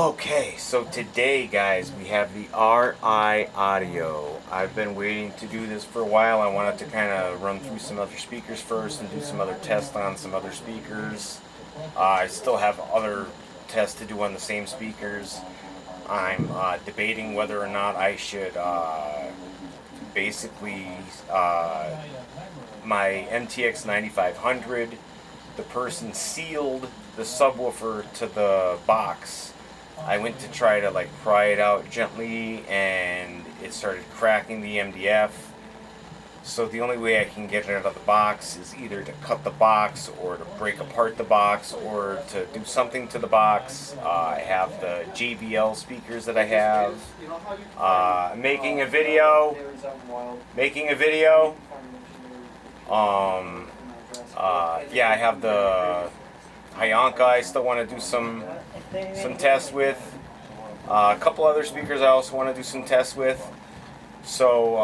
Okay, so today, guys, we have the RI audio. I've been waiting to do this for a while. I wanted to kind of run through some other speakers first and do some other tests on some other speakers. I still have other tests to do on the same speakers. I'm debating whether or not I should basically my MTX 9500, the person sealed the subwoofer to the box. I went to try to like pry it out gently and it started cracking the MDF. So the only way I can get it out of the box is either to cut the box or to break apart the box or to do something to the box. I have the JBL speakers that I have. Making a video. Yeah, I have the Hyanka I still want to do some tests with. A couple other speakers I also want to do some tests with. So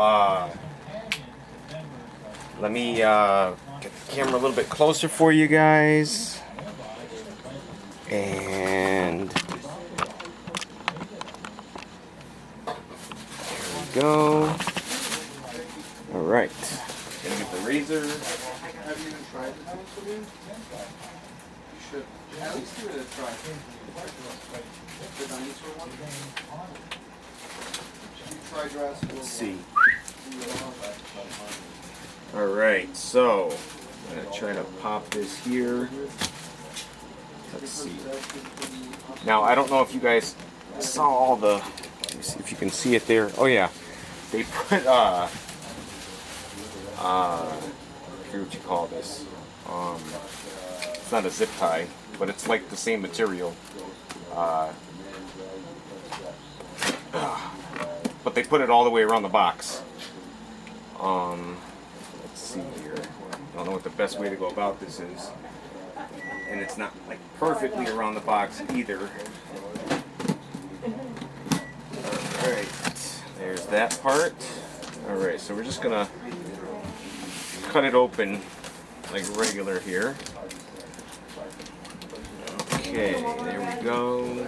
let me get the camera a little bit closer for you guys. And there we go. All right. Gonna get the razor. Have you even tried the pencil? You should at least give it a try. The dinosaur one? Try dress. Let's see. Alright, so I'm going to try to pop this here. Let's see. Now, I don't know if you guys saw all the... Let me see if you can see it there. Oh, yeah. They put, I forget what you call this. It's not a zip tie, but it's like the same material. But they put it all the way around the box. Let's see here. I don't know what the best way to go about this is. And it's not like perfectly around the box either. Alright, there's that part. Alright, so we're just gonna cut it open like regular here. Okay, there we go.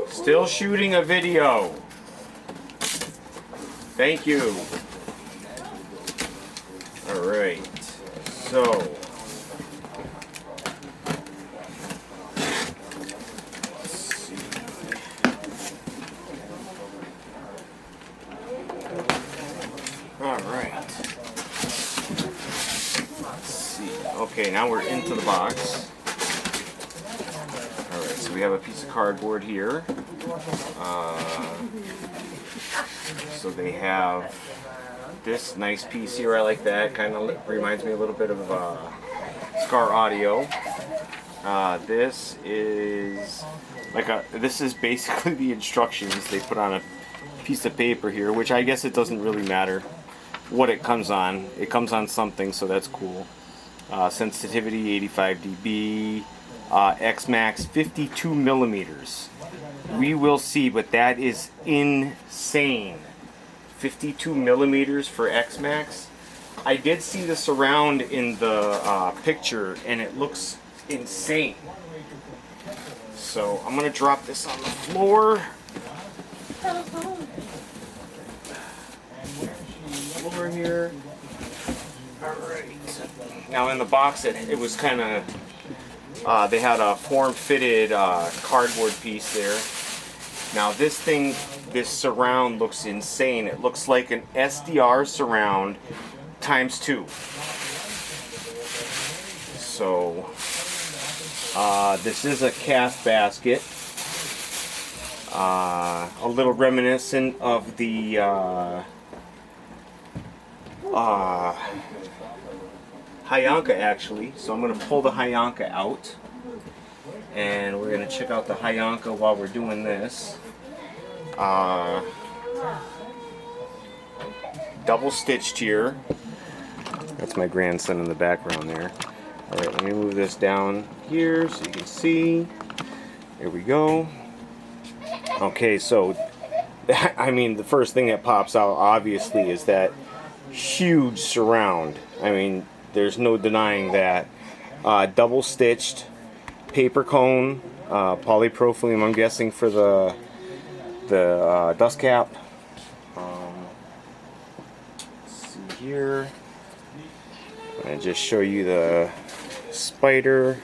Still shooting a video. Thank you. Alright, so let's see. Alright. Let's see. Okay, now we're into the box. Alright, so we have a piece of cardboard here. So they have this nice piece here. I like that. Kind of reminds me a little bit of Scar Audio. This is like this is basically the instructions they put on a piece of paper here, which I guess it doesn't really matter what it comes on. It comes on something, so that's cool. Sensitivity 85 dB, X-Max 52 millimeters. We will see, but that is insane. 52 millimeters for X-Max. I did see the surround in the picture, and it looks insane. So I'm gonna drop this on the floor. Floor here. All right. Now in the box, it was kind of. They had a form-fitted cardboard piece there. Now this thing, this surround looks insane. It looks like an SDR surround times 2. So this is a cast basket. A little reminiscent of the Hyanka actually. So I'm going to pull the Hyanka out. And we're going to check out the Hyanka while we're doing this. Double stitched here. That's my grandson in the background there. Alright, let me move this down here so you can see. There we go. Okay, so I mean, the first thing that pops out obviously is that huge surround. I mean, there's no denying that. Double stitched. paper cone, polypropylene, I'm guessing, for the dust cap. Let's see here. And just show you the spider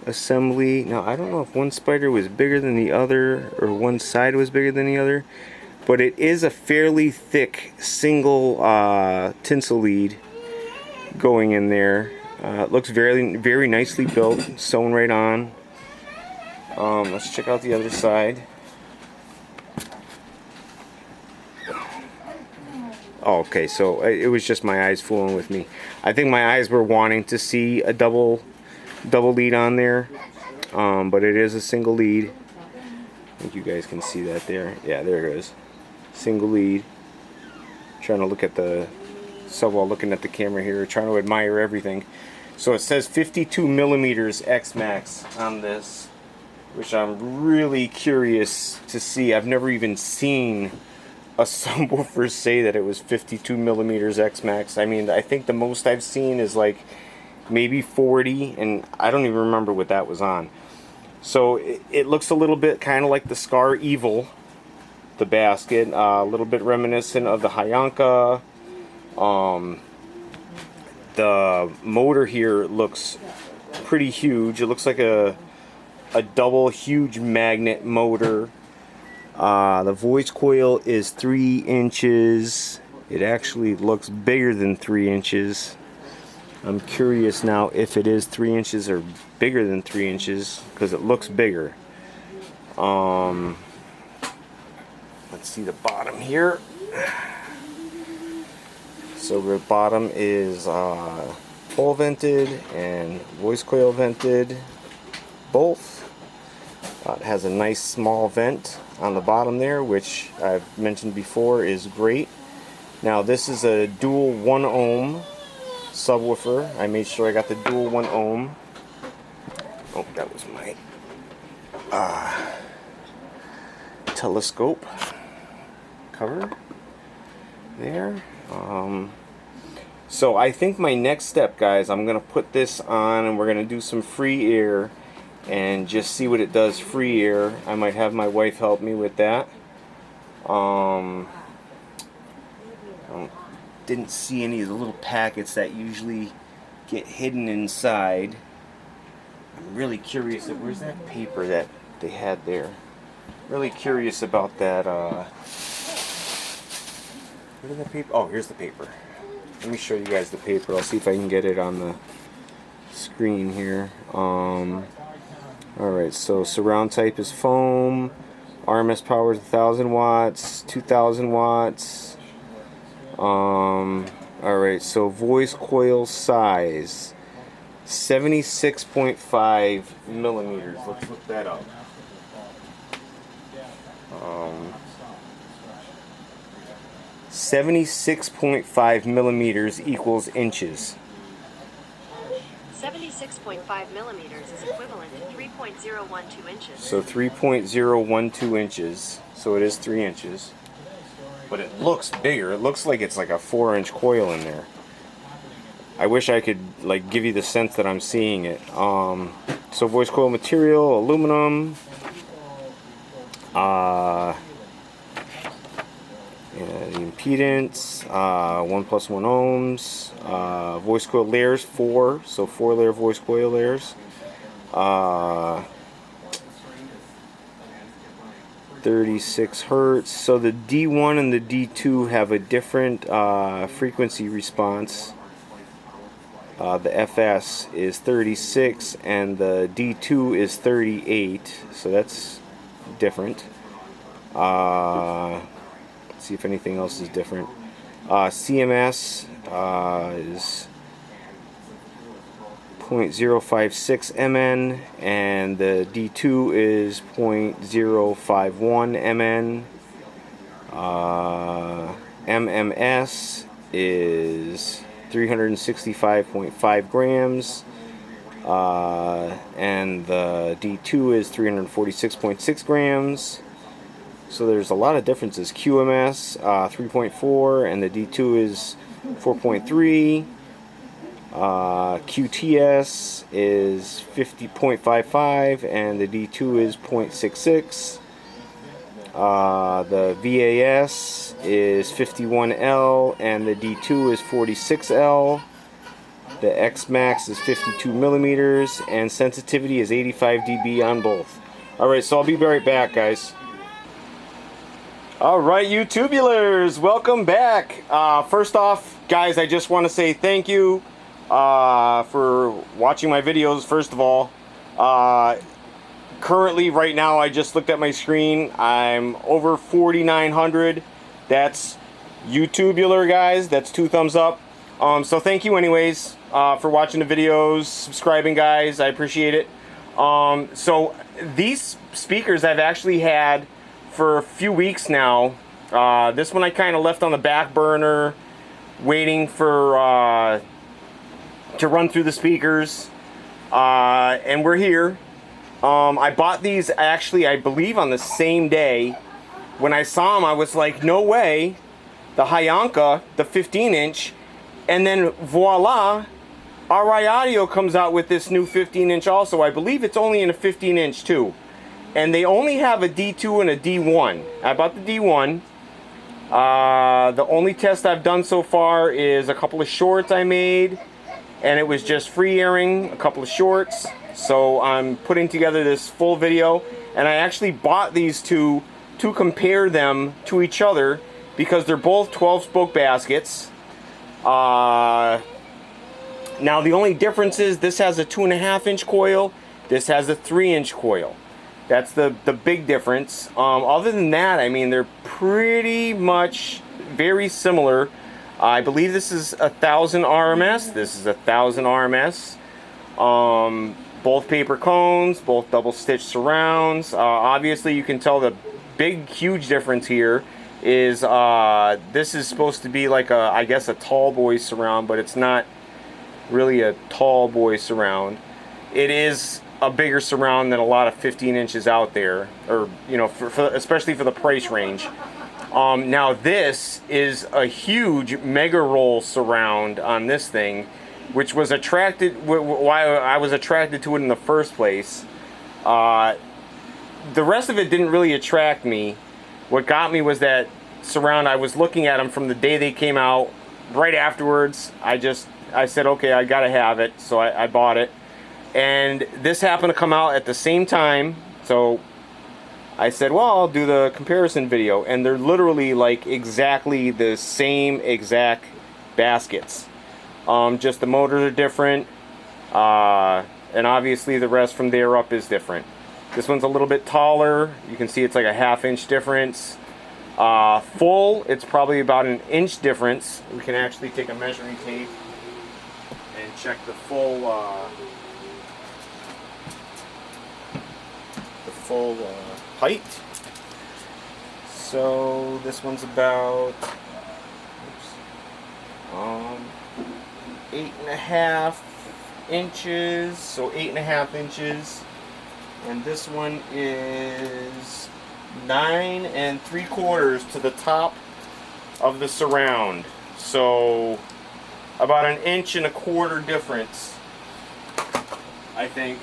assembly. Now I don't know if one spider was bigger than the other or one side was bigger than the other, but it is a fairly thick single tinsel lead going in there. It looks very nicely built, sewn right on. Let's check out the other side. Oh, okay, so it was just my eyes fooling with me. I think my eyes were wanting to see a double lead on there, but it is a single lead. I think you guys can see that there. Yeah, there it is. Single lead. Trying to look at the while looking at the camera here, trying to admire everything. So it says 52 millimeters X max on this, which I'm really curious to see. I've never even seen a subwoofer say that it was 52 millimeters X max. I mean, I think the most I've seen is like maybe 40, and I don't even remember what that was on. So it looks a little bit kind of like the Scar Evil, the basket, a little bit reminiscent of the Hyanka. The motor here looks pretty huge. It looks like a double huge magnet motor. The voice coil is 3 inches. It actually looks bigger than 3 inches. I'm curious now if it is 3 inches or bigger than 3 inches, because it looks bigger. Let's see the bottom here. So the bottom is pole vented and voice coil vented, both. It has a nice small vent on the bottom there, which I've mentioned before is great. Now this is a dual 1 ohm subwoofer. I made sure I got the dual 1 ohm. Oh, that was my telescope cover there. So I think my next step, guys, I'm gonna put this on and we're gonna do some free air and just see what it does free air. I might have my wife help me with that. Didn't see any of the little packets that usually get hidden inside. I'm really curious. Where's that paper that they had there? Really curious about that. Where's the paper? Oh, here's the paper. Let me show you guys the paper. I'll see if I can get it on the screen here. Alright, so surround type is foam. RMS power is 1000 watts, 2000 watts. Alright, so voice coil size 76.5 millimeters. Let's look that up. 76.5 millimeters equals inches. 76.5 millimeters is equivalent to 3.012 inches. So 3.012 inches. So it is 3 inches. But it looks bigger. It looks like it's like a 4-inch coil in there. I wish I could like give you the sense that I'm seeing it. So voice coil material, aluminum. The impedance, 1 + 1 ohms. Voice coil layers 4, so 4-layer voice coil layers. 36 hertz. So the D1 and the D2 have a different frequency response. The FS is 36 and the D2 is 38, so that's different. Let's see if anything else is different. CMS is 0.056 MN and the D2 is 0.051 MN. MMS is 365.5 grams, and the D2 is 346.6 grams. So there's a lot of differences. QMS 3.4 and the D2 is 4.3. QTS is 50.55 and the D2 is 0.66. The VAS is 51L and the D2 is 46L. The X-Max is 52 millimeters and sensitivity is 85 dB on both. Alright, so I'll be right back, guys. Alright, you tubulars, welcome back. First off, guys, I just want to say thank you for watching my videos, first of all. Currently, right now, I just looked at my screen. I'm over 4,900. That's YouTubular, guys. That's 2 thumbs up. So thank you anyways for watching the videos, subscribing, guys. I appreciate it. So these speakers I've actually had for a few weeks now. This one I kind of left on the back burner, waiting for to run through the speakers, and we're here. I bought these actually, I believe, on the same day. When I saw them, I was like, no way, the Hyanka, the 15-inch, and then voila, RI Audio comes out with this new 15-inch also. I believe it's only in a 15-inch too. And they only have a D2 and a D1. I bought the D1. The only test I've done so far is a couple of shorts I made, and it was just free airing a couple of shorts. So I'm putting together this full video, and I actually bought these two to compare them to each other because they're both 12-spoke baskets. Now the only difference is this has a 2.5-inch coil, this has a 3-inch coil. That's the big difference. Other than that, I mean, they're pretty much very similar. I believe this is 1,000 RMS. This is 1,000 RMS. Both paper cones, both double stitch surrounds. Obviously, you can tell the big, huge difference here is this is supposed to be like I guess a tall boy surround, but it's not really a tall boy surround. It is a bigger surround than a lot of 15 inches out there, or you know, especially for the price range. Now this is a huge mega roll surround on this thing, which was why I was attracted to it in the first place. The rest of it didn't really attract me. What got me was that surround. I was looking at them from the day they came out. Right afterwards, I said, okay, I gotta have it, so I bought it. And this happened to come out at the same time, so I said, well, I'll do the comparison video. And they're literally like exactly the same exact baskets. Just the motors are different, and obviously the rest from there up is different. This one's a little bit taller. You can see it's like a 1/2 inch difference. Full, it's probably about an inch difference. We can actually take a measuring tape and check the full height. So this one's about 8.5 inches, so 8.5 inches, and this one is 9 3/4 to the top of the surround, so about 1.25 inches difference. I think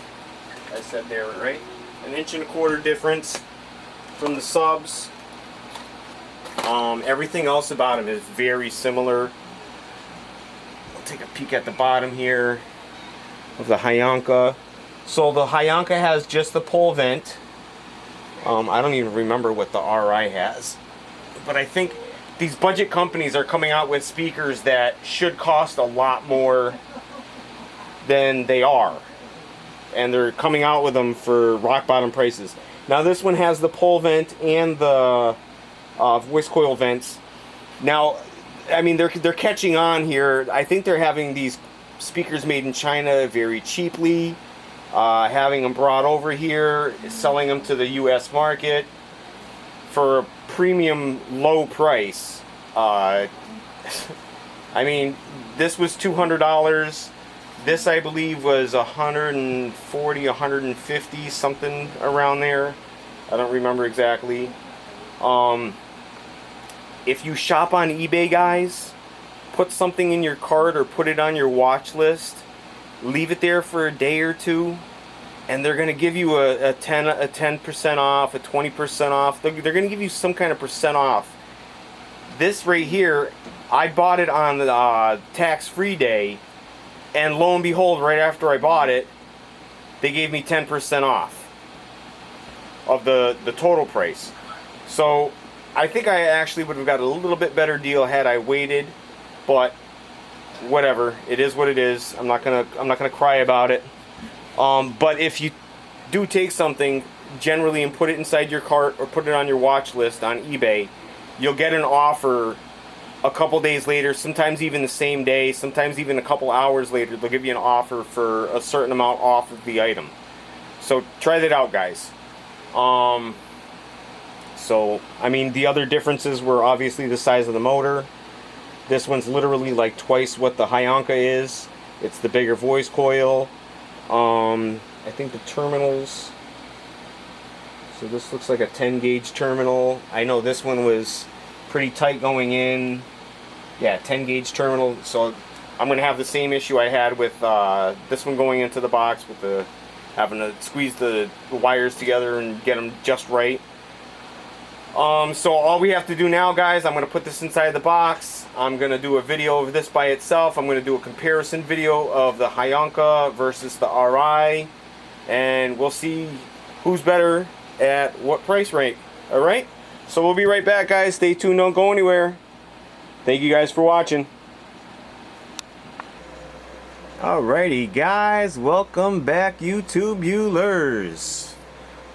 I said there, right? 1.25 inches difference from the subs. Everything else about them is very similar. We'll take a peek at the bottom here of the Hyanka. So the Hyanka has just the pole vent. I don't even remember what the RI has, but I think these budget companies are coming out with speakers that should cost a lot more than they are, and they're coming out with them for rock bottom prices. Now this one has the pole vent and the voice coil vents. Now, I mean, they're catching on here. I think they're having these speakers made in China very cheaply, having them brought over here, selling them to the US market for a premium low price. I mean, this was $200. This, I believe, was $140, $150, something around there. I don't remember exactly. If you shop on eBay, guys, put something in your cart or put it on your watch list, leave it there for a day or two, and they're going to give you a 10% off, a 20% off. They're going to give you some kind of percent off. This right here, I bought it on the tax-free day, and lo and behold, right after I bought it, they gave me 10% off of the total price. So I think I actually would have got a little bit better deal had I waited, but whatever, it is what it is. I'm not gonna cry about it. But if you do take something generally and put it inside your cart or put it on your watch list on eBay, you'll get an offer a couple days later, sometimes even the same day, sometimes even a couple hours later. They'll give you an offer for a certain amount off of the item. So try that out, guys. So I mean, the other differences were obviously the size of the motor. This one's literally like twice what the Hyanka is. It's the bigger voice coil. I think the terminals, so this looks like a 10 gauge terminal. I know this one was pretty tight going in. Yeah, 10 gauge terminal. So I'm going to have the same issue I had with this one going into the box, with the having to squeeze the wires together and get them just right. So all we have to do now, guys, I'm going to put this inside the box. I'm going to do a video of this by itself. I'm going to do a comparison video of the Hyanka versus the RI, and we'll see who's better at what price rank. Alright? So we'll be right back, guys. Stay tuned, don't go anywhere. Thank you guys for watching. Alrighty, guys, welcome back, YouTube viewers.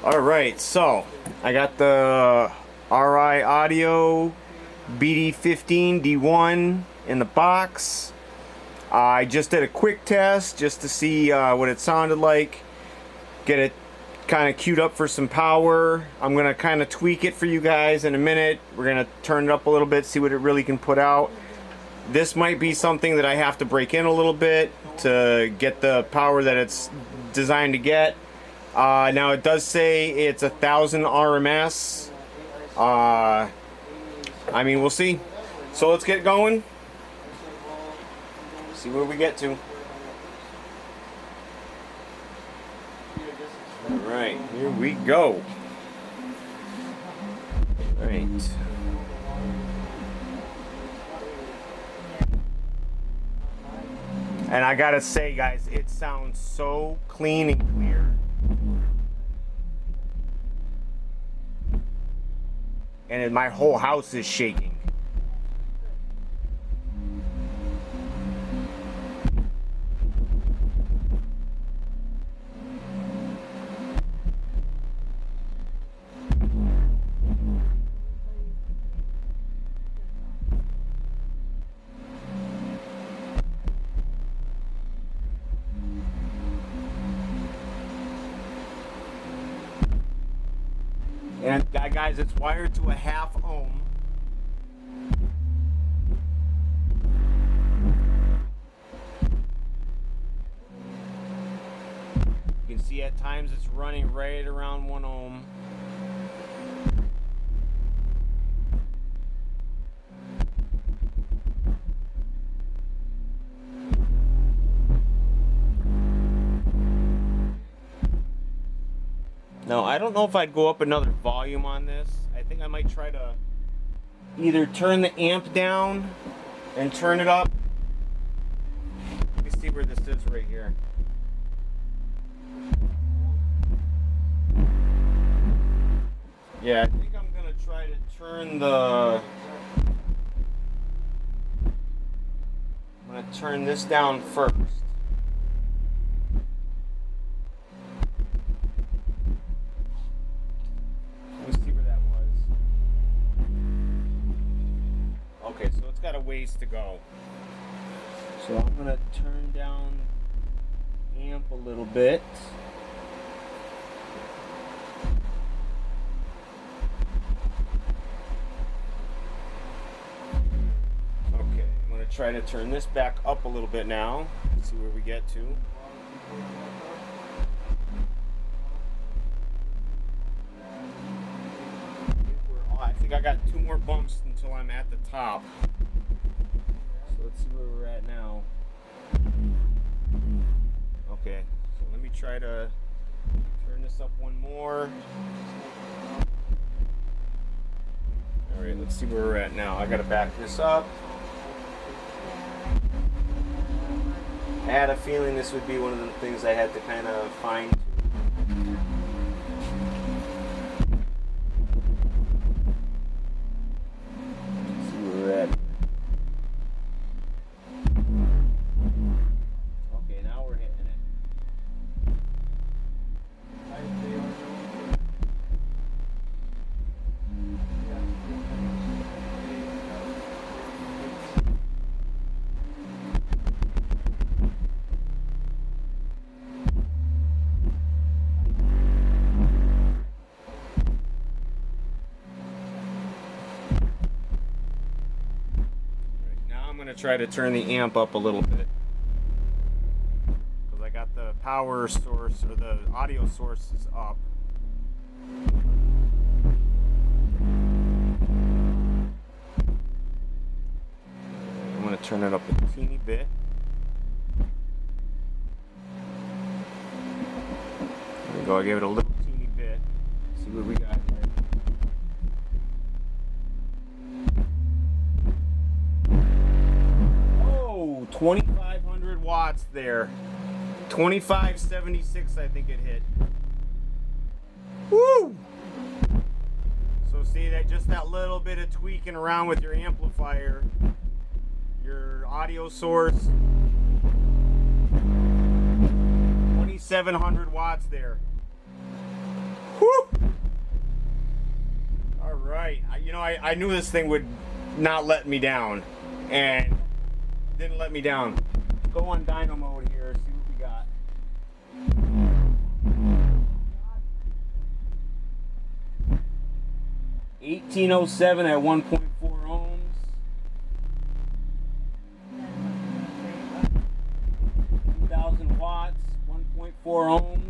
Alright, so I got the RI Audio BD15D1 in the box. I just did a quick test just to see what it sounded like, get it kind of queued up for some power. I'm gonna kind of tweak it for you guys in a minute. We're gonna turn it up a little bit, see what it really can put out. This might be something that I have to break in a little bit to get the power that it's designed to get. Now it does say it's 1,000 RMS. I mean, we'll see. So let's get going. See where we get to. Alright, here we go. Alright. And I gotta say, guys, it sounds so clean and clear. And my whole house is shaking. And guys, it's wired to a 1/2 ohm. You can see at times it's running right around 1 ohm. Now, I don't know if I'd go up another volume on this. I think I might try to either turn the amp down and turn it up. Let me see where this is right here. Yeah, I think I'm going to try to turn the... I'm going to turn this down first. Okay, so it's got a ways to go. So I'm going to turn down amp a little bit. Okay, I'm going to try to turn this back up a little bit now. Let's see where we get to. I think I got 2 more bumps until I'm at the top. So let's let's see where we're at now. Okay, so let me try to turn this up one more. Alright, let's see where we're at now. I gotta back this up. I had a feeling this would be one of the things I had to kind of find. Let's see where we're at. Okay, now we're hitting it. I'm going to try to turn the amp up a little bit because I got the power source or the audio sources up. I'm going to turn it up a teeny bit. There we go. I gave it a little teeny bit. See what we got here. 2,500 watts there. 2576, I think it hit. Woo! So see that, just that little bit of tweaking around with your amplifier, your audio source. 2,700 watts there. Woo! All right, you know, I knew this thing would not let me down, and didn't let me down. Go on dyno mode here, see what we got. 1807 at 1.4 ohms. 2,000 watts, 1.4 ohms.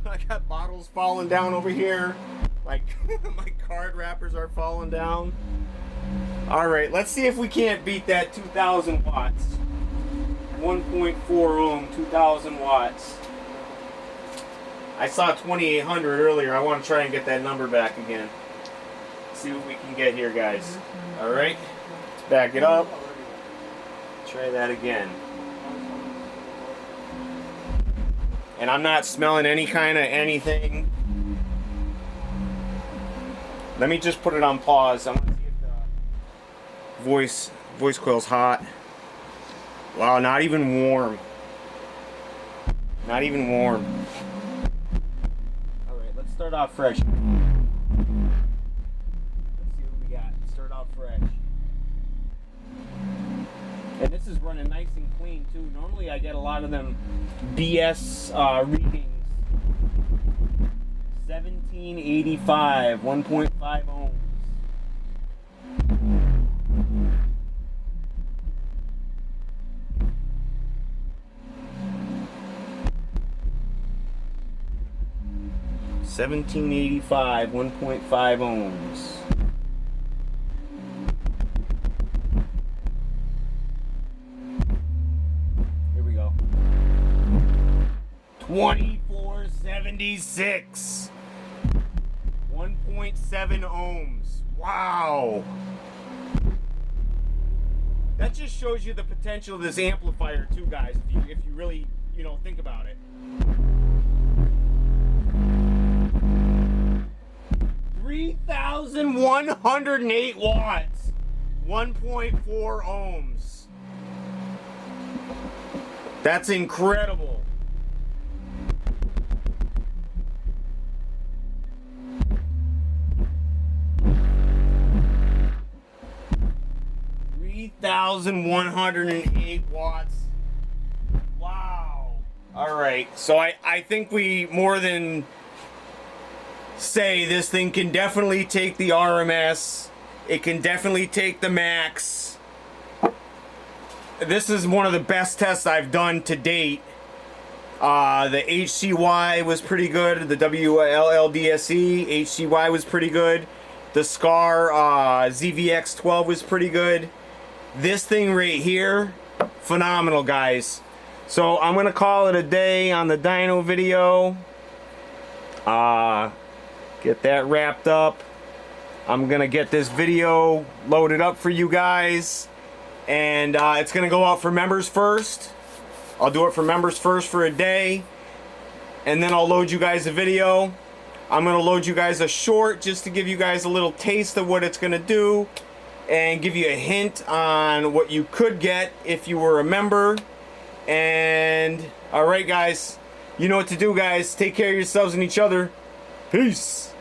I got bottles falling down over here. Like my card wrappers are falling down. All right, let's see if we can't beat that 2,000 watts. 1.4 ohm, 2,000 watts. I saw 2,800 earlier. I want to try and get that number back again. See what we can get here, guys. All right, let's back it up. Try that again. And I'm not smelling any kind of anything. Let me just put it on pause. I want to see if the voice coil's hot. Wow, not even warm. Not even warm. Alright, let's start off fresh. Let's see what we got. Start off fresh. And this is running nice and clean too. Normally I get a lot of them BS readings. 1785, 1.5 ohms. $17.85, 1.5 ohms. Here we go. 2476. 1.7 ohms. Wow. That just shows you the potential of this amplifier too, guys, if you really, you know, think about it. 3,108 watts. 1.4 ohms. That's incredible. $3,108 watts. Wow. All right. So I think we more than say this thing can definitely take the RMS. It can definitely take the max. This is one of the best tests I've done to date The HCY was pretty good. The WLLDSE HCY was pretty good. The SCAR ZVX12 was pretty good. This thing right here, phenomenal, guys. So I'm gonna call it a day on the dyno video. Get that wrapped up. I'm gonna get this video loaded up for you guys, and it's gonna go out for members first. I'll do it for members first for a day, and then I'll load you guys a video. I'm gonna load you guys a short just to give you guys a little taste of what it's gonna do and give you a hint on what you could get if you were a member. And all right, guys, you know what to do, guys. Take care of yourselves and each other. Peace.